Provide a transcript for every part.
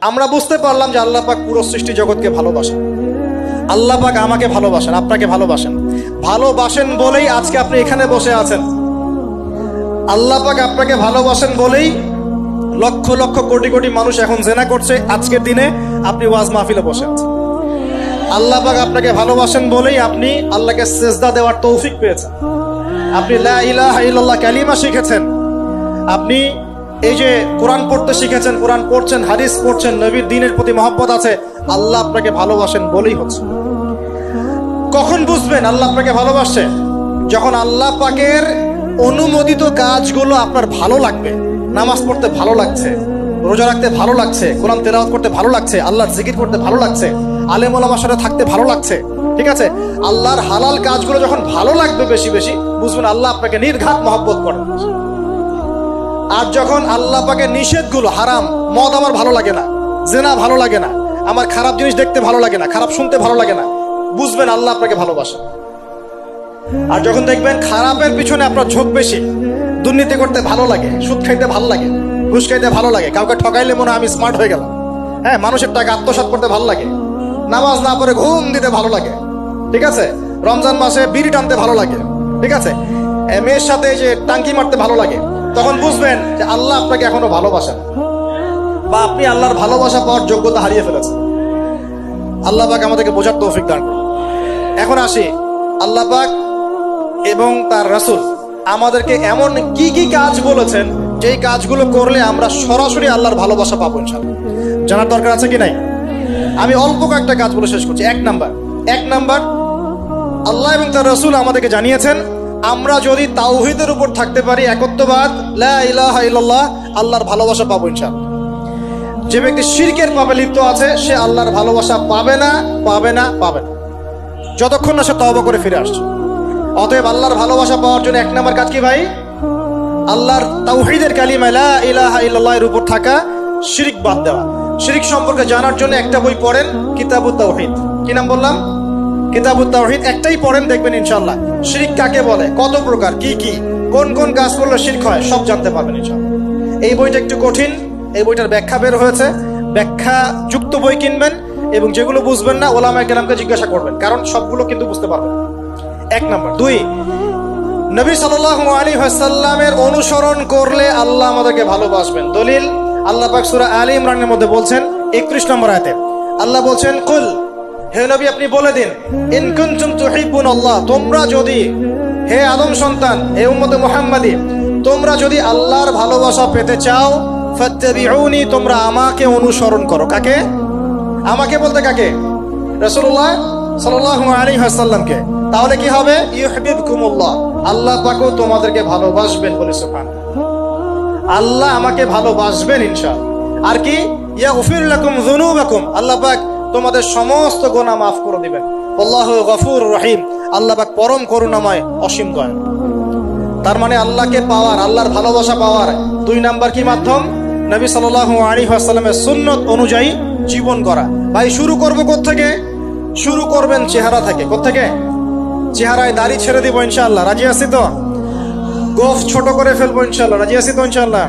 আমরা বুঝতে পারলাম যে আল্লাহ পাক পুরো সৃষ্টি জগৎকে ভালোবাসেন। আল্লাহ পাক আমাকে ভালোবাসেন, আপনাকে ভালোবাসেন। ভালোবাসেন বলেই আজকে আপনি এখানে বসে আছেন। আল্লাহ পাক আপনাকে ভালোবাসেন বলেই লক্ষ লক্ষ কোটি কোটি মানুষ এখন জেনা করছে। আজকের দিনে আপনি ওয়াজ মাহফিলে বসে আছেন। আল্লাহ পাক আপনাকে ভালোবাসেন বলেই আপনি আল্লাহকে সিজদা দেওয়ার তৌফিক পেয়েছেন। আপনি লা ইলাহা ইল্লাল্লাহ কালিমা শিখেছেন। আপনি এই যে কোরআন পড়তে শিখেছেন, কোরআন পড়ছেন, হাদিস পড়ছেন, নবীর দ্বীনের প্রতি মহব্বত আছে। আল্লাহ আপনাকে ভালোবাসেন বলেই হচ্ছে। কখন বুঝবেন আল্লাহ আপনাকে ভালোবাসে? যখন আল্লাহ পাকের অনুমোদিত কাজগুলো আপনার ভালো লাগবে। নামাজ পড়তে ভালো লাগছে, রোজা রাখতে ভালো লাগছে, কোরআন তেলাওয়াত করতে ভালো লাগছে, আল্লাহর জিকির করতে ভালো লাগছে, আলেম ওলামার সাথে থাকতে ভালো লাগছে। ঠিক আছে, আল্লাহর হালাল কাজগুলো যখন ভালো লাগবে বেশি বেশি, বুঝবেন আল্লাহ আপনাকে নির্ঘাত মহব্বত করেন। আর যখন আল্লাহ পাকের নিষেধগুলো, হারাম, মদ আমার ভালো লাগে না, জেনা ভালো লাগে না, আমার খারাপ জিনিস দেখতে ভালো লাগে না, খারাপ শুনতে ভালো লাগে না, বুঝবেন আল্লাহ আপনাকে ভালোবাসেন। আর যখন দেখবেন খারাপের পিছনে আপনার ঝোঁক বেশি, দুর্নীতি করতে ভালো লাগে, সুদ খাইতে ভালো লাগে, ঘুষ খাইতে ভালো লাগে, কাউকে ঠকাইলে মনে হয় আমি স্মার্ট হয়ে গেলাম, হ্যাঁ, মানুষের টাকা আত্মসাৎ করতে ভালো লাগে, নামাজ না পড়ে ঘুম দিতে ভালো লাগে, ঠিক আছে, রমজান মাসে বিড়ি টানতে ভালো লাগে, ঠিক আছে, মেয়ের সাথে যে টাঙ্কি মারতে ভালো লাগে, তখন বুঝবেন যে আল্লাহ আপনাকে এখনো ভালোবাসেন বা আপনি আল্লাহর ভালোবাসা পাওয়ার যোগ্যতা হারিয়ে ফেলেছেন। আল্লাহ পাক আমাদেরকে বোঝার তৌফিক দান করুন। এখন আসি, আল্লাহ পাক এবং তার রাসূল আমাদেরকে এমন কি কি কাজ বলেছেন যেই কাজগুলো করলে আমরা সরাসরি আল্লাহর ভালোবাসা পাবো ইনশাআল্লাহ। জানার দরকার আছে কি নাই? আমি অল্প কয়েকটা কাজ বলে শেষ করছি। এক নাম্বার, আল্লাহ এবং তার রাসূল আমাদেরকে জানিয়েছেন আমরা যদি তাওহীদের উপর থাকতে পারি, একত্ববাদ, লা ইলাহা ইল্লাল্লাহ, আল্লাহর ভালোবাসা পাবো ইনশাআল্লাহ। যে ব্যক্তি শিরকের পাপে লিপ্ত আছে সে আল্লাহর ভালোবাসা পাবে না যতক্ষণ না সে তওবা করে ফিরে আসছে। অতএব আল্লাহর ভালোবাসা পাওয়ার জন্য এক নাম্বার কাজ কি ভাই? আল্লাহর তাওহীদের কালিমা লা ইলাহা ইল্লাল্লাহ এর উপর থাকা, শিরক বাদ দেওয়া। শিরক সম্পর্কে জানার জন্য একটা বই পড়েন, কিতাবুত তাওহীদ। কি নাম বললাম? কিতাবুত তাওহীদ। একটাই পড়েন, দেখবেন ইনশাআল্লাহ শিরক কাকে বলে, কত প্রকার, কি কি, কোন কোন কাজ করলে শিরক হয়, সব জানতে পারবেন ইনশাআল্লাহ। এই বইটা একটু কঠিন, এই বইটার ব্যাখ্যা বের হয়েছে, ব্যাখ্যা যুক্ত বই কিনবেন এবং যেগুলো বুঝবেন না ওলামায়ে কেরামকে জিজ্ঞাসা করবেন, কারণ সবগুলো কিন্তু বুঝতে পারবেন। এক নাম্বার। দুই, নবী সাল্লাল্লাহু আলাইহি ওয়াসাল্লামের অনুসরণ করলে আল্লাহ আমাদেরকে ভালোবাসবেন। দলিল, আল্লাহ পাক সূরা আলে ইমরানের মধ্যে বলছেন 31 নম্বর আয়াতে আল্লাহ বলছেন, কুল, হে নবী আপনি বলে দিন, ইন কুনতুম তুহিব্বুনাল্লাহ, তোমরা যদি, হে আদম সন্তান, হে উম্মতে মুহাম্মাদী, তোমরা যদি আল্লাহর ভালোবাসা পেতে চাও, ফাত্তাবিউনি, তোমরা আমাকে অনুসরণ করো। কাকে? আমাকে বলতে কাকে? রাসূলুল্লাহ সাল্লাল্লাহু আলাইহি ওয়াসাল্লামকে। তাহলে কি হবে? ইউহিব্বুকুমুল্লাহ, আল্লাহ পাকও তোমাদেরকে ভালোবাসবেন। বলে সুবহানাল্লাহ, আল্লাহ আমাকে ভালোবাসবেন ইনশাআল্লাহ। আর কি? ইয়াগফির লাকুম যুনুবাকুম, আল্লাহ পাক তোমাদের সমস্ত গুনাহ মাফ করে দিবেন। আল্লাহু গফুরুর রহিম, আল্লাহ পাক পরম করুণাময়, অসীম দয়ালু। তার মানে আল্লাহকে পাওয়ার, আল্লাহর ভালোবাসা পাওয়ার দুই নাম্বার কি মাধ্যম? নবী সাল্লাল্লাহু আলাইহি ওয়াসাল্লামের সুন্নত অনুযায়ী জীবন করা। ভাই শুরু করব কোত্থেকে? শুরু করবেন চেহারা থেকে। কোত্থেকে? চেহারায় দাড়ি ছেড়ে দিব ইনশাআল্লাহ, রাজি আছি তো? গোফ ছোট করে ফেলবো ইনশাআল্লাহ, রাজি আছি তো ইনশাআল্লাহ?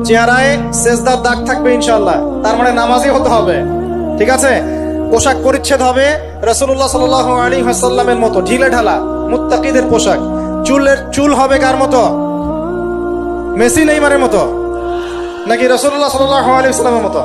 চেহারায় সেজদার দাগ থাকবে ইনশাআল্লাহ, তার মানে নামাজি হতে হবে, ঠিক আছে? পোশাক পরিচ্ছদ হবে রাসূলুল্লাহ সাল্লাল্লাহু আলাইহি ওয়াসাল্লামের মতো, ঢিলে ঢালা মুত্তাকিদের পোশাক। চুল হবে কার মতো? মেসি নেইমারের মতো নাকি রাসূলুল্লাহ সাল্লাল্লাহু আলাইহি ওয়াসাল্লামের মতো?